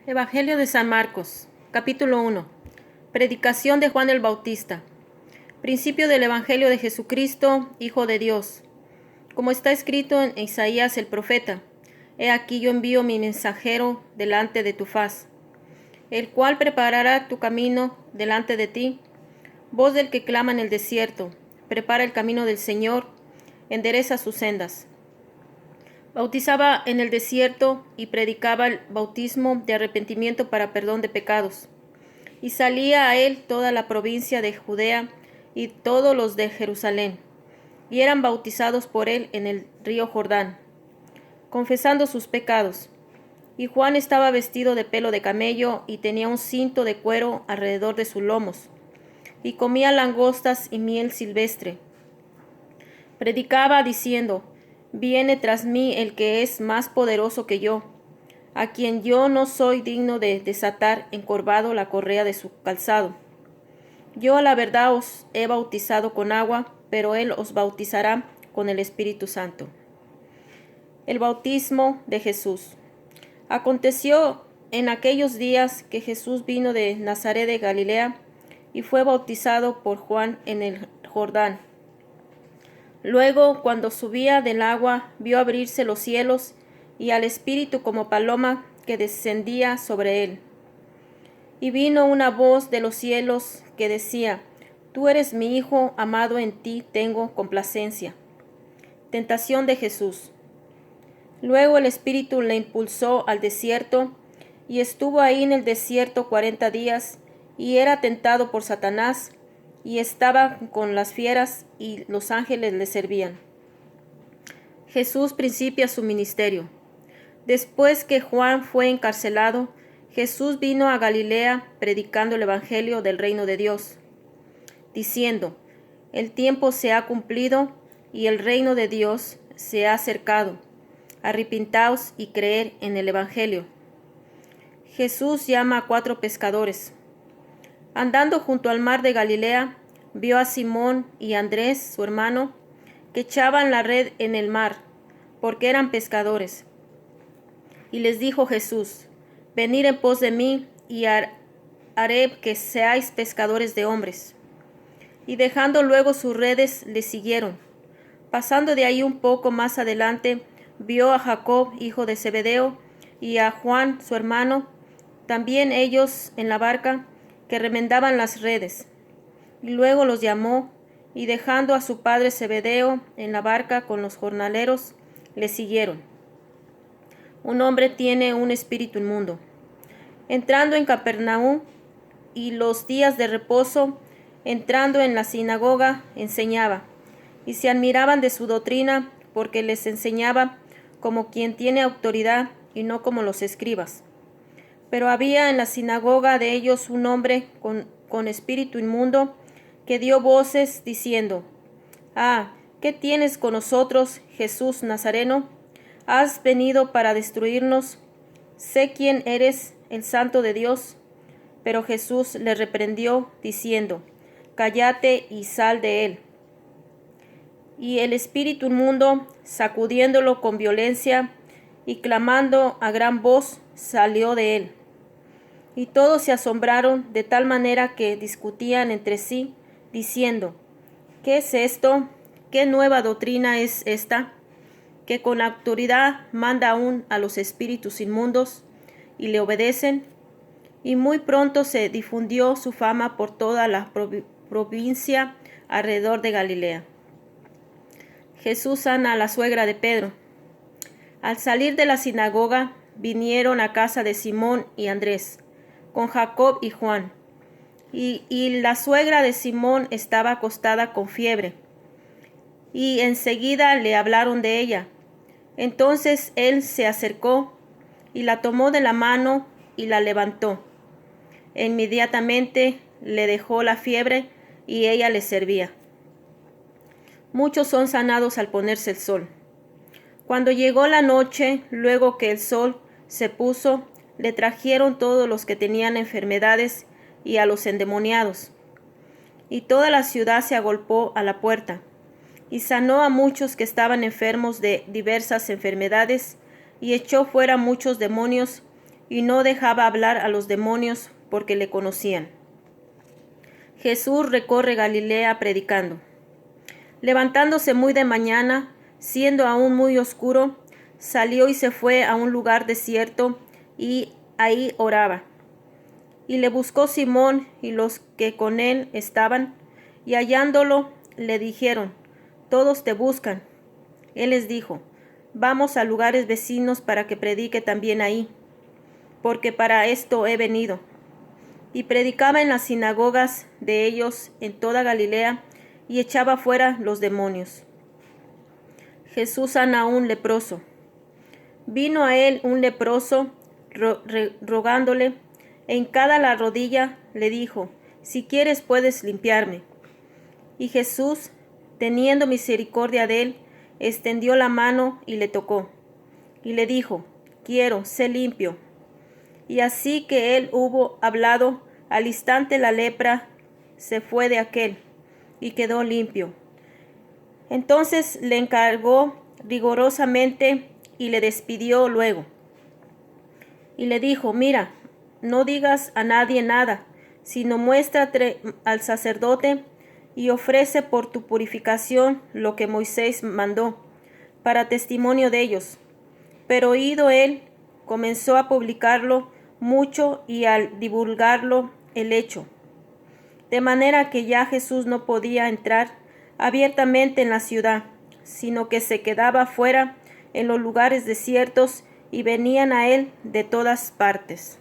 Evangelio de San Marcos, capítulo 1. Predicación de Juan el Bautista. Principio del Evangelio de Jesucristo, Hijo de Dios. Como está escrito en Isaías el profeta: He aquí yo envío mi mensajero delante de tu faz, el cual preparará tu camino delante de ti. Voz del que clama en el desierto: prepara el camino del Señor, endereza sus sendas. Bautizaba en el desierto y predicaba el bautismo de arrepentimiento para perdón de pecados. Y salía a él toda la provincia de Judea y todos los de Jerusalén, y eran bautizados por él en el río Jordán, confesando sus pecados. Y Juan estaba vestido de pelo de camello y tenía un cinto de cuero alrededor de sus lomos, y comía langostas y miel silvestre. Predicaba diciendo: Viene tras mí el que es más poderoso que yo, a quien yo no soy digno de desatar encorvado la correa de su calzado. Yo a la verdad os he bautizado con agua, pero él os bautizará con el Espíritu Santo. El bautismo de Jesús. Aconteció en aquellos días que Jesús vino de Nazaret de Galilea y fue bautizado por Juan en el Jordán. Luego, cuando subía del agua, vio abrirse los cielos y al Espíritu como paloma que descendía sobre él. Y vino una voz de los cielos que decía: Tú eres mi Hijo amado, en ti tengo complacencia. Tentación de Jesús. Luego el Espíritu le impulsó al desierto, y estuvo ahí en el desierto 40 días, y era tentado por Satanás, y estaba con las fieras, y los ángeles le servían. Jesús principia su ministerio. Después que Juan fue encarcelado, Jesús vino a Galilea predicando el Evangelio del reino de Dios, diciendo: El tiempo se ha cumplido y el reino de Dios se ha acercado. Arrepintaos y creed en el Evangelio. Jesús llama a 4 pescadores. Andando junto al mar de Galilea, vio a Simón y a Andrés, su hermano, que echaban la red en el mar, porque eran pescadores. Y les dijo Jesús: Venid en pos de mí, y haré que seáis pescadores de hombres. Y dejando luego sus redes, le siguieron. Pasando de ahí un poco más adelante, vio a Jacob, hijo de Zebedeo, y a Juan, su hermano, también ellos en la barca, que remendaban las redes. Y luego los llamó, y dejando a su padre Zebedeo en la barca con los jornaleros, le siguieron. Un hombre tiene un espíritu inmundo. Entrando en Capernaum y los días de reposo, entrando en la sinagoga, enseñaba, y se admiraban de su doctrina, porque les enseñaba como quien tiene autoridad y no como los escribas. Pero había en la sinagoga de ellos un hombre con espíritu inmundo, que dio voces diciendo: ¿Qué tienes con nosotros, Jesús Nazareno? ¿Has venido para destruirnos? Sé quién eres, el Santo de Dios. Pero Jesús le reprendió, diciendo: Cállate y sal de él. Y el espíritu inmundo, sacudiéndolo con violencia y clamando a gran voz, salió de él. Y todos se asombraron de tal manera que discutían entre sí, diciendo: ¿Qué es esto? ¿Qué nueva doctrina es esta? Que con autoridad manda aún a los espíritus inmundos, y le obedecen. Y muy pronto se difundió su fama por toda la provincia alrededor de Galilea. Jesús sana a la suegra de Pedro. Al salir de la sinagoga, vinieron a casa de Simón y Andrés, con Jacob y Juan. Y la suegra de Simón estaba acostada con fiebre, y enseguida le hablaron de ella. Entonces él se acercó y la tomó de la mano y la levantó. E inmediatamente le dejó la fiebre y ella le servía. Muchos son sanados al ponerse el sol. Cuando llegó la noche, luego que el sol se puso, le trajeron todos los que tenían enfermedades y a los endemoniados. Y toda la ciudad se agolpó a la puerta, y sanó a muchos que estaban enfermos de diversas enfermedades, y echó fuera muchos demonios, y no dejaba hablar a los demonios porque le conocían. Jesús recorre Galilea predicando. Levantándose muy de mañana, siendo aún muy oscuro, salió y se fue a un lugar desierto y ahí oraba. Y le buscó Simón y los que con él estaban, y hallándolo le dijeron: todos te buscan. Él les dijo: vamos a lugares vecinos para que predique también ahí, porque para esto he venido. Y predicaba en las sinagogas de ellos en toda Galilea, y echaba fuera los demonios. Jesús sana a un leproso. Vino a él un leproso, rogándole, e hincada la rodilla, le dijo: si quieres puedes limpiarme. Y Jesús, teniendo misericordia de él, extendió la mano y le tocó. Y le dijo: quiero, sé limpio. Y así que él hubo hablado, al instante la lepra se fue de aquél, y quedó limpio. Entonces le encargó rigurosamente y le despidió luego. Y le dijo: mira, no digas a nadie nada, sino muéstrate al sacerdote y ofrece por tu purificación lo que Moisés mandó, para testimonio de ellos. Pero oído él, comenzó a publicarlo mucho y al divulgarlo el hecho. De manera que ya Jesús no podía entrar abiertamente en la ciudad, sino que se quedaba fuera en los lugares desiertos, y venían a él de todas partes.